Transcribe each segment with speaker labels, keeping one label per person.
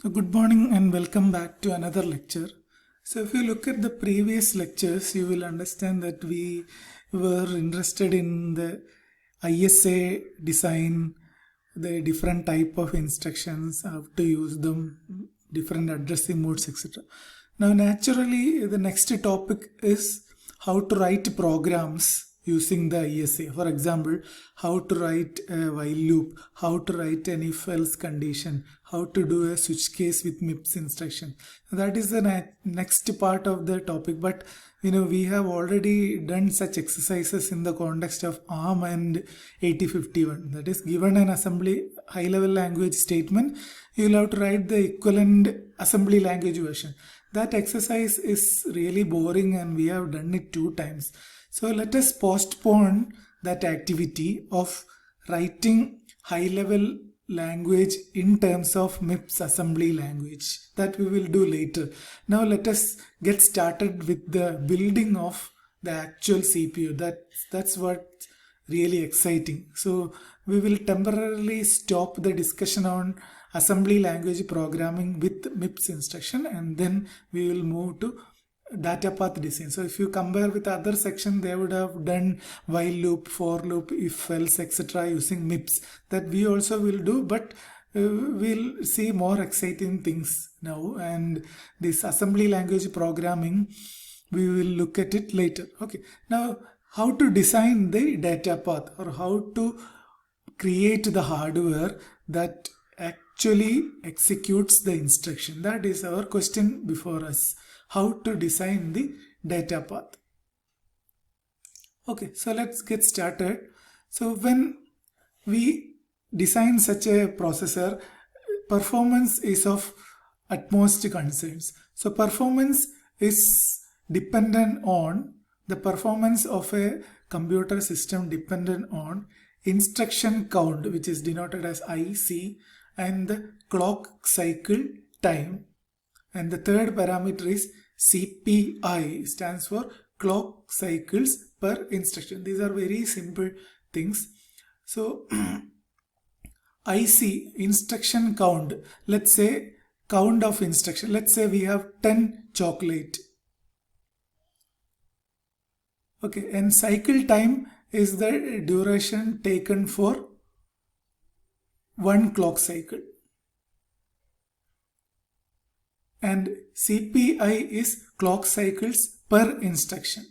Speaker 1: So good morning and welcome back to another lecture. So if you look at the previous lectures, you will understand that we were interested in the ISA design, the different type of instructions, how to use them, different addressing modes, etc. Now naturally the next topic is how to write programs using the ISA. For example, how to write a while loop, how to write an if-else condition, how to do a switch case with MIPS instruction. That is the next part of the topic, but we have already done such exercises in the context of ARM and 8051. That is, given an assembly high-level language statement, you will have to write the equivalent assembly language version. That exercise is really boring and we have done it 2 times. So let us postpone that activity of writing high-level language in terms of MIPS assembly language. That we will do later. Now let us get started with the building of the actual CPU. That's what's really exciting. So we will temporarily stop the discussion on assembly language programming with MIPS instruction, and then we will move to data path design. So if you compare with other section, they would have done while loop, for loop, if else, etc. using MIPS. That we also will do, but we'll see more exciting things now. And this assembly language programming, we will look at it later. Okay. Now, how to design the data path, or how to create the hardware that actually executes the instruction. That is our question before us. How to design the data path. Okay, so let's get started. So when we design such a processor, performance is of utmost concerns. So performance is dependent on the performance of a computer system, dependent on instruction count, which is denoted as IC, and the clock cycle time. And the third parameter is CPI, stands for clock cycles per instruction. These are very simple things. So IC, instruction count, let's say count of instruction. Let's say we have 10 chocolate. Okay, and cycle time is the duration taken for 1 clock cycle. And CPI is clock cycles per instruction.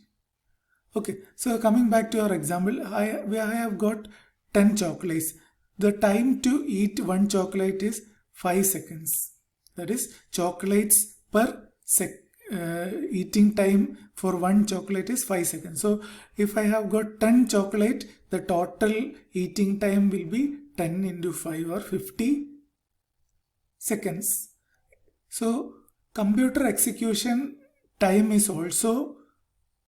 Speaker 1: Okay, so coming back to our example, I have got 10 chocolates. The time to eat 1 chocolate is 5 seconds. That is, chocolates per eating time for 1 chocolate is 5 seconds. So if I have got 10 chocolate, the total eating time will be 10 into 5 or 50 seconds. So computer execution time is also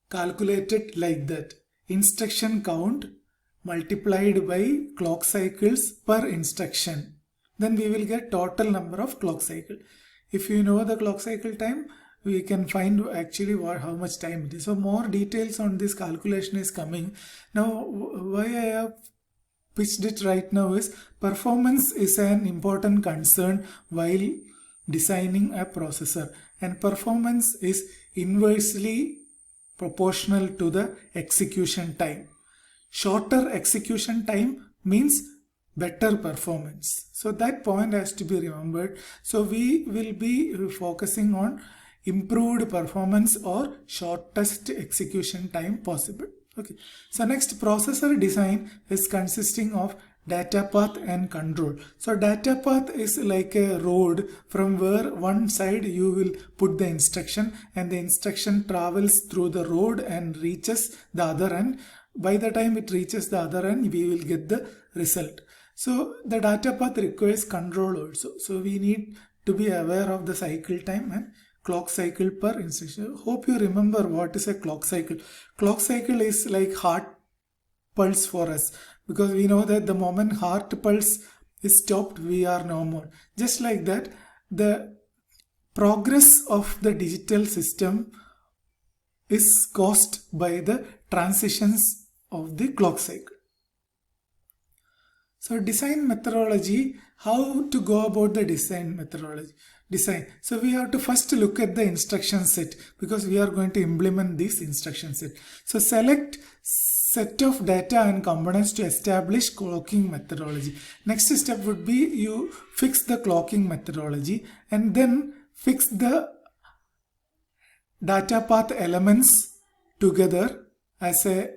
Speaker 1: calculated like that. Instruction count multiplied by clock cycles per instruction. Then we will get total number of clock cycle. If you know the clock cycle time, we can find actually how much time it is. So more details on this calculation is coming. Now why I have pitched it right now is performance is an important concern while designing a processor, and performance is inversely proportional to the execution time. Shorter execution time means better performance. So that point has to be remembered. So we will be focusing on improved performance or shortest execution time possible. Okay. So next, processor design is consisting of data path and control. So data path is like a road from where one side you will put the instruction, and the instruction travels through the road and reaches the other end. By the time it reaches the other end, we will get the result. So the data path requires control also. So we need to be aware of the cycle time and clock cycle per instruction. Hope you remember what is a clock cycle. Clock cycle is like heart pulse for us, because we know that the moment heart pulse is stopped, we are no more. Just like that, the progress of the digital system is caused by the transitions of the clock cycle. So design methodology, how to go about the design methodology. So we have to first look at the instruction set because we are going to implement this instruction set. So select set of data and components to establish clocking methodology. Next step would be you fix the clocking methodology and then fix the data path elements together as a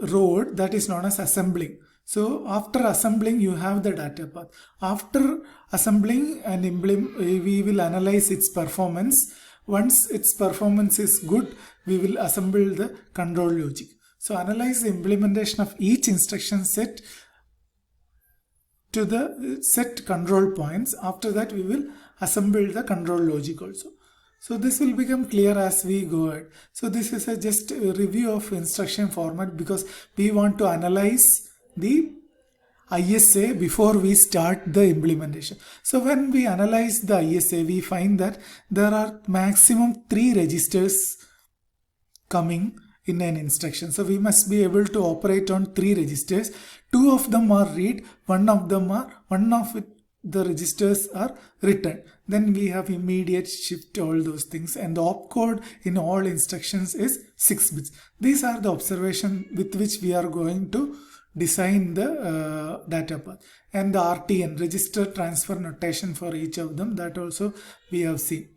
Speaker 1: road, that is known as assembling. So after assembling, you have the data path. After assembling and we will analyze its performance. Once its performance is good, we will assemble the control logic. So analyze the implementation of each instruction set to the set control points. After that, we will assemble the control logic also. So this will become clear as we go ahead. So this is just a review of instruction format because we want to analyze the ISA before we start the implementation. So when we analyze the ISA, we find that there are maximum 3 registers coming in an instruction. So we must be able to operate on 3 registers. 2 of them are read, one of the registers are written. Then we have immediate shift, all those things, and the opcode in all instructions is 6 bits. These are the observation with which we are going to design the data path, and the RTN, register transfer notation, for each of them, that also we have seen.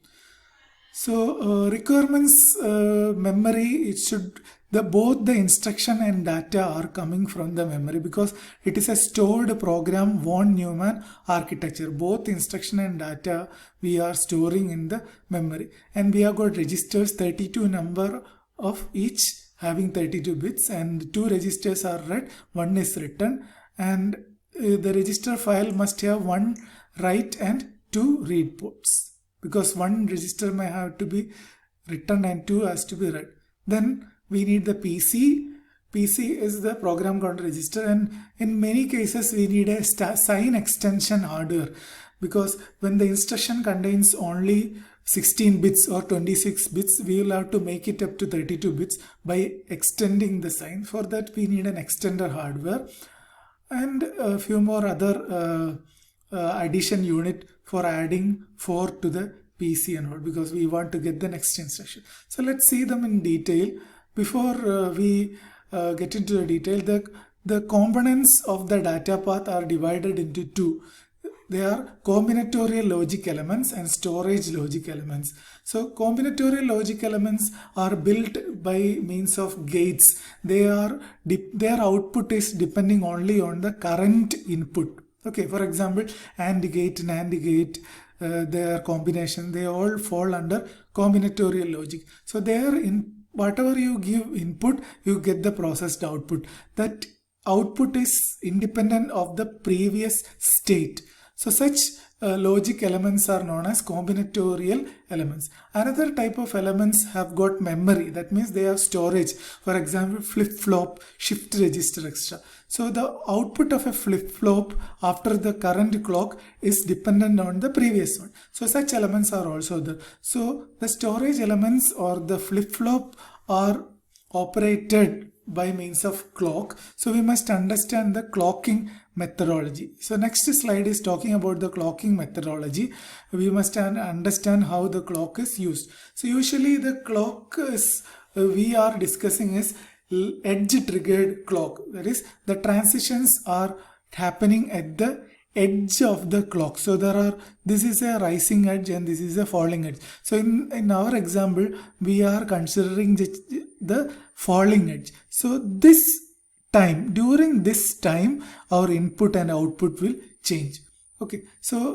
Speaker 1: So requirements, memory, it should both the instruction and data are coming from the memory because it is a stored program von Neumann architecture. Both instruction and data we are storing in the memory, and we have got registers, 32 number of each having 32 bits, and 2 registers are read, 1 is written, and the register file must have 1 write and 2 read ports because 1 register may have to be written and 2 has to be read. Then we need the PC. PC is the program counter register, and in many cases we need a sign extension hardware because when the instruction contains only 16 bits or 26 bits, we will have to make it up to 32 bits by extending the sign. For that we need an extender hardware and a few more other addition unit for adding 4 to the PC and all, because we want to get the next instruction. So let's see them in detail. Before we get into the detail, the components of the data path are divided into 2. They are combinatorial logic elements and storage logic elements. So combinatorial logic elements are built by means of gates. Their output is depending only on the current input. Okay, for example, AND gate, NAND gate, their combination, they all fall under combinatorial logic. So there, in whatever you give input, you get the processed output. That output is independent of the previous state. So such logic elements are known as combinatorial elements. Another type of elements have got memory. That means they have storage. For example, flip-flop, shift register, etc. So the output of a flip-flop after the current clock is dependent on the previous one. So such elements are also there. So the storage elements or the flip-flop are operated by means of clock. So we must understand the clocking methodology. So next slide is talking about the clocking methodology. We must understand how the clock is used. So usually the clock is we are discussing is edge triggered clock. That is, the transitions are happening at the edge of the clock. So this is a rising edge and this is a falling edge. So in our example, we are considering the falling edge. So during this time, our input and output will change. Okay, so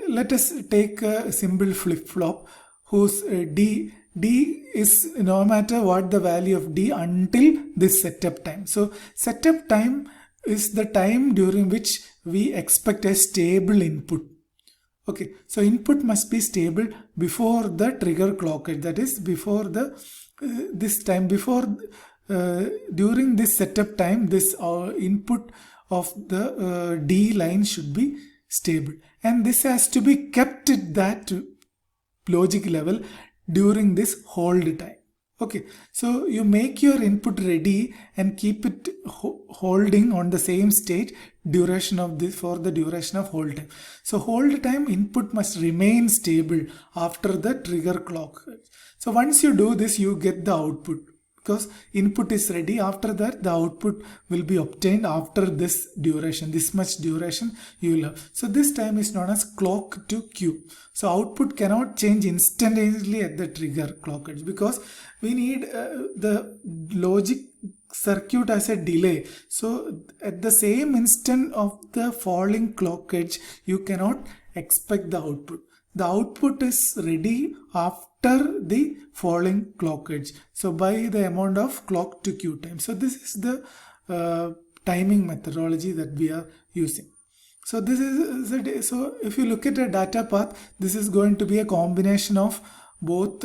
Speaker 1: let us take a simple flip-flop whose D is no matter what the value of D until this setup time. So setup time is the time during which we expect a stable input. Okay, so input must be stable before the trigger clock edge. That is, before the during this setup time, this input of the D line should be stable, and this has to be kept at that logic level during this hold time. Okay, so you make your input ready and keep it holding on the same state duration of this for the duration of hold time. So hold time input must remain stable after the trigger clock. So once you do this, you get the output because input is ready. After that, the output will be obtained after this duration, this much duration you will have. So this time is known as clock to Q. So output cannot change instantaneously at the trigger clock edge because we need the logic circuit as a delay. So at the same instant of the falling clock edge, you cannot expect the output. The output is ready after the falling clock edge. So by the amount of clock to Q time. So this is the timing methodology that we are using. So this is so if you look at a data path, this is going to be a combination of both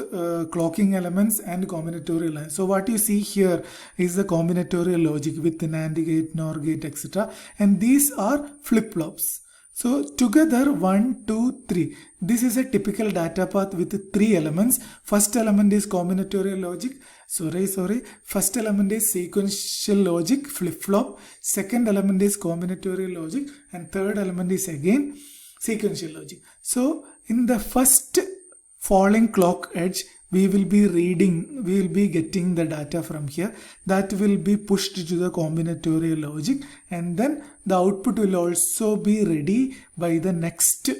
Speaker 1: clocking elements and combinatorial lines. So what you see here is the combinatorial logic with the NAND gate, NOR gate, etc. And these are flip-flops. So together 1, 2, 3. This is a typical data path with 3 elements. First element is combinatorial logic. First element is sequential logic, flip-flop. Second element is combinatorial logic. And third element is again sequential logic. So in the first falling clock edge, we will be getting the data from here that will be pushed to the combinatorial logic, and then the output will also be ready by the next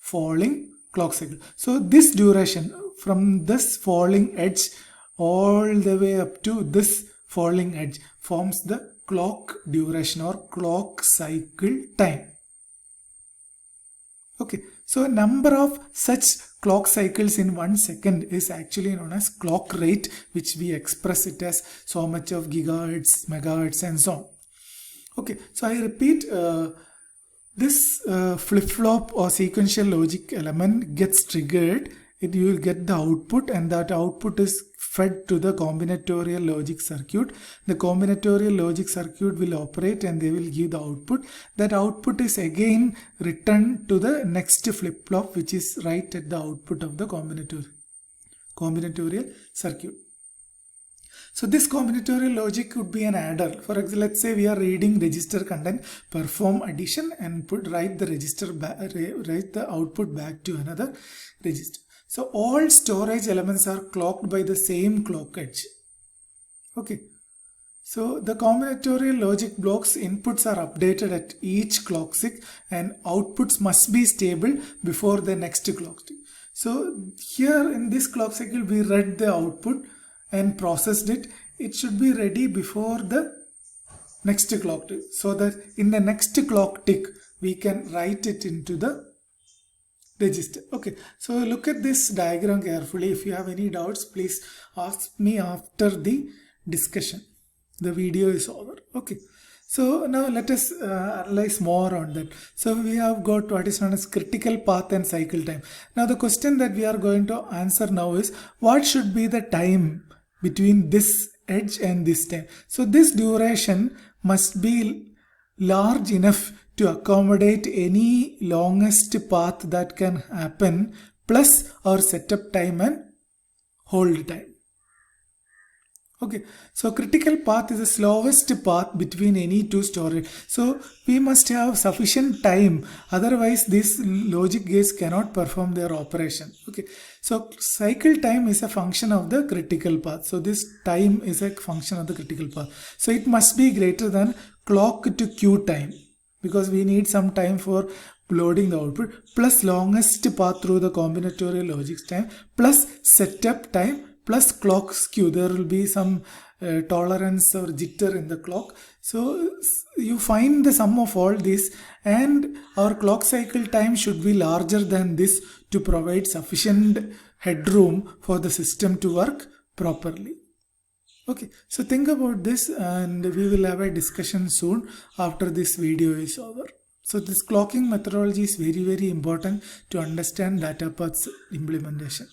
Speaker 1: falling clock cycle. So this duration from this falling edge all the way up to this falling edge forms the clock duration or clock cycle time. Okay, so number of such clock cycles in 1 second is actually known as clock rate, which we express it as so much of gigahertz, megahertz and so on. Okay, so I repeat, this flip-flop or sequential logic element gets triggered, you will get the output, and that output is fed to the combinatorial logic circuit. The combinatorial logic circuit will operate and they will give the output. That output is again returned to the next flip-flop, which is right at the output of the combinatorial circuit. So this combinatorial logic could be an adder. For example, let's say we are reading register content, perform addition and write the output back to another register. So all storage elements are clocked by the same clock edge. Okay. So the combinatorial logic blocks inputs are updated at each clock tick and outputs must be stable before the next clock tick. So here in this clock cycle we read the output and processed it. It should be ready before the next clock tick, so that in the next clock tick we can write it into the register. Okay, so look at this diagram carefully. If you have any doubts, please ask me after the discussion. The video is over. Okay, so now let us analyze more on that. So we have got what is known as critical path and cycle time. Now the question that we are going to answer now is, what should be the time between this edge and this time? So this duration must be large enough to accommodate any longest path that can happen plus our setup time and hold time. Okay, so critical path is the slowest path between any two storage. So we must have sufficient time, otherwise these logic gates cannot perform their operation. Okay, so cycle time is a function of the critical path. So this time is a function of the critical path. So it must be greater than clock to Q time, because we need some time for loading the output, plus longest path through the combinatorial logic time, plus setup time, plus clock skew. There will be some tolerance or jitter in the clock. So you find the sum of all this, and our clock cycle time should be larger than this to provide sufficient headroom for the system to work properly. Okay, so think about this and we will have a discussion soon after this video is over. So this clocking methodology is very important to understand data paths implementation.